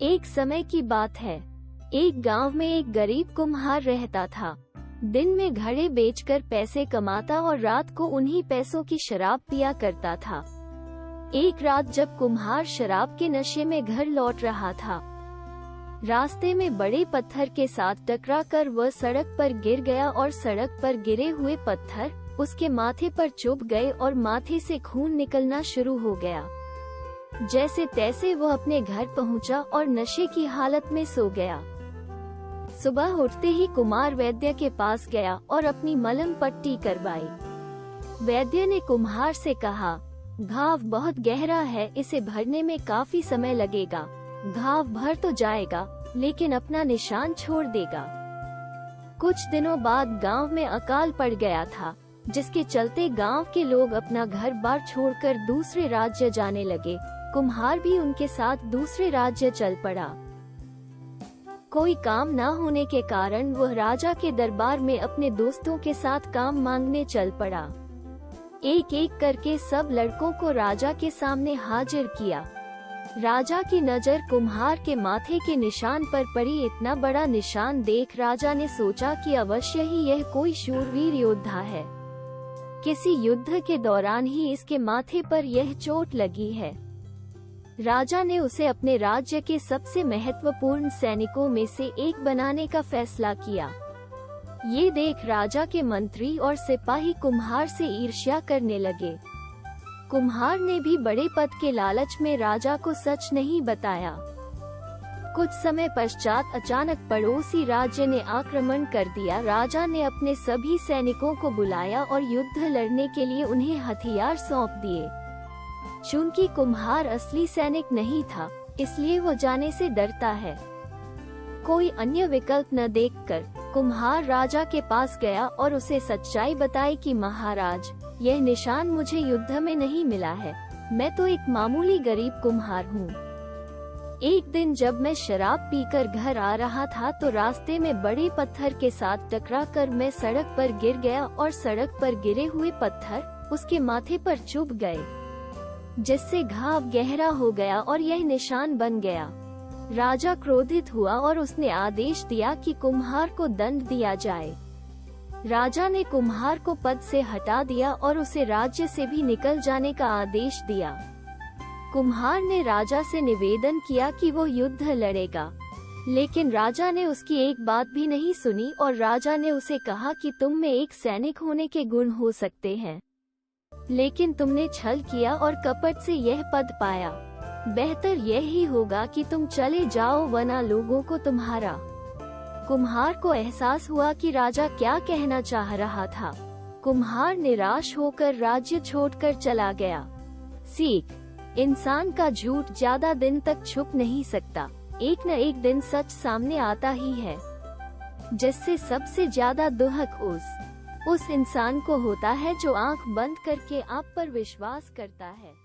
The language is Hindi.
एक समय की बात है। एक गांव में एक गरीब कुम्हार रहता था। दिन में घड़े बेचकर पैसे कमाता और रात को उन्हीं पैसों की शराब पिया करता था। एक रात जब कुम्हार शराब के नशे में घर लौट रहा था, रास्ते में बड़े पत्थर के साथ टकराकर वह सड़क पर गिर गया और सड़क पर गिरे हुए पत्थर उसके माथे पर चुभ गए और माथे से खून निकलना शुरू हो गया। जैसे तैसे वह अपने घर पहुंचा और नशे की हालत में सो गया। सुबह उठते ही कुम्हार वैद्य के पास गया और अपनी मलहम पट्टी करवाई। वैद्य ने कुम्हार से कहा, घाव बहुत गहरा है, इसे भरने में काफी समय लगेगा। घाव भर तो जाएगा लेकिन अपना निशान छोड़ देगा। कुछ दिनों बाद गांव में अकाल पड़ गया था, जिसके चलते गांव के लोग अपना घर बार छोड़कर दूसरे राज्य जाने लगे। कुम्हार भी उनके साथ दूसरे राज्य चल पड़ा। कोई काम न होने के कारण वह राजा के दरबार में अपने दोस्तों के साथ काम मांगने चल पड़ा। एक एक करके सब लड़कों को राजा के सामने हाजिर किया। राजा की नजर कुम्हार के माथे के निशान पर पड़ी। इतना बड़ा निशान देख राजा ने सोचा कि अवश्य ही यह कोई शूरवीर योद्धा है। किसी युद्ध के दौरान ही इसके माथे पर यह चोट लगी है। राजा ने उसे अपने राज्य के सबसे महत्वपूर्ण सैनिकों में से एक बनाने का फैसला किया। ये देख राजा के मंत्री और सिपाही कुम्हार से ईर्ष्या करने लगे। कुम्हार ने भी बड़े पद के लालच में राजा को सच नहीं बताया। कुछ समय पश्चात अचानक पड़ोसी राज्य ने आक्रमण कर दिया। राजा ने अपने सभी सैनिकों को बुलाया और युद्ध लड़ने के लिए उन्हें हथियार सौंप दिए। चूंकि कुम्हार असली सैनिक नहीं था, इसलिए वो जाने से डरता है। कोई अन्य विकल्प न देखकर कुम्हार राजा के पास गया और उसे सच्चाई बताई कि महाराज, यह निशान मुझे युद्ध में नहीं मिला है। मैं तो एक मामूली गरीब कुम्हार हूँ। एक दिन जब मैं शराब पीकर घर आ रहा था तो रास्ते में बड़े पत्थर के साथ टकराकर मैं सड़क पर गिर गया और सड़क पर गिरे हुए पत्थर उसके माथे पर चुभ गए, जिससे घाव गहरा हो गया और यह निशान बन गया। राजा क्रोधित हुआ और उसने आदेश दिया कि कुम्हार को दंड दिया जाए। राजा ने कुम्हार को पद से हटा दिया और उसे राज्य से भी निकल जाने का आदेश दिया। कुम्हार ने राजा से निवेदन किया कि वो युद्ध लड़ेगा, लेकिन राजा ने उसकी एक बात भी नहीं सुनी और राजा ने उसे कहा कि तुम में एक सैनिक होने के गुण हो सकते हैं, लेकिन तुमने छल किया और कपट से यह पद पाया। बेहतर यही होगा कि तुम चले जाओ, वरना लोगों को तुम्हारा। कुम्हार को एहसास हुआ कि राजा क्या कहना चाह रहा था। कुम्हार निराश होकर राज्य छोड़कर चला गया। सीख: इंसान का झूठ ज्यादा दिन तक छुप नहीं सकता। एक न एक दिन सच सामने आता ही है, जिससे सबसे ज्यादा दुहक उस इंसान को होता है जो आंख बंद करके आप पर विश्वास करता है।